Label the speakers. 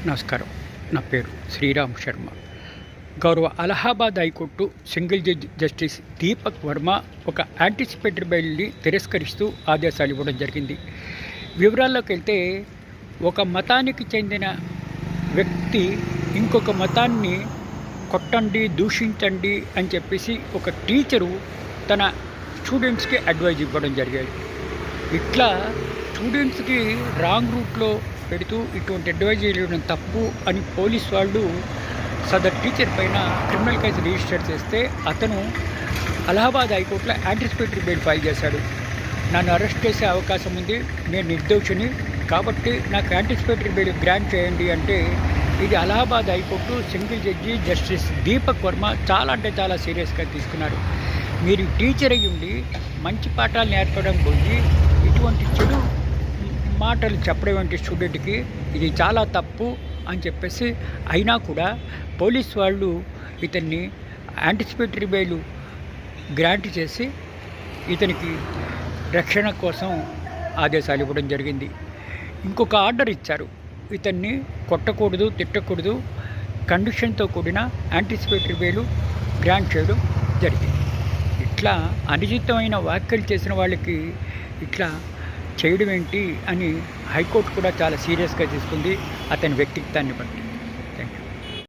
Speaker 1: నమస్కారం. నా పేరు శ్రీరామ్ శర్మ. గౌరవ Allahabad high court single judge justice Deepak Varma ఒక యాంటిసిపేటరీ బెయిల్ని తిరస్కరిస్తూ ఆదేశాలు ఇవ్వడం జరిగింది. వివరాల్లోకి వెళ్తే, ఒక మతానికి చెందిన వ్యక్తి ఇంకొక మతాన్ని కొట్టండి, దూషించండి అని చెప్పేసి ఒక టీచరు తన స్టూడెంట్స్కి అడ్వైజ్ ఇవ్వడం జరిగేది. ఇట్లా స్టూడెంట్స్కి రాంగ్ రూట్లో పెడుతూ ఇటువంటి అడ్వైజ్ ఇవ్వడం తప్పు అని పోలీస్ వాళ్ళు సదర్ టీచర్ పైన క్రిమినల్ కేసు రిజిస్టర్ చేస్తే, అతను అలహాబాద్ హైకోర్టులో యాంటిసిపేటరీ బెయిల్ ఫైల్ చేశాడు. నన్ను అరెస్ట్ చేసే అవకాశం ఉంది, నేను నిర్దోషిని, కాబట్టి నాకు యాంటిసిపేటరీ బెయిల్ గ్రాంట్ చేయండి అంటే, ఇది Allahabad high court single judge justice Deepak Varma చాలా సీరియస్గా తీసుకున్నారు. మీరు టీచర్ అయ్యి ఉండి మంచి పాఠాలు నేర్పడం పోయి ఇటువంటి చెడు మాటలు చెప్పడం వంటి స్టూడెంట్కి ఇది చాలా తప్పు అని చెప్పేసి, అయినా కూడా పోలీస్ వాళ్ళు ఇతన్ని యాంటిసిపేటరీ బెయిల్ గ్రాంట్ చేసి ఇతనికి రక్షణ కోసం ఆదేశాలు ఇవ్వడం జరిగింది. ఇంకొక ఆర్డర్ ఇచ్చారు, ఇతన్ని కొట్టకూడదు, తిట్టకూడదు, కండిషన్తో కూడిన యాంటిసిపేటరీ బెయిల్ గ్రాంట్ చేయడం జరిగింది. ఇట్లా అనుచితమైన వ్యాఖ్యలు చేసిన వాళ్ళకి ఇట్లా చేయడం ఏంటి అని హైకోర్టు కూడా చాలా సీరియస్గా తీసుకుంది, అతని వ్యక్తిత్వాన్ని బట్టి.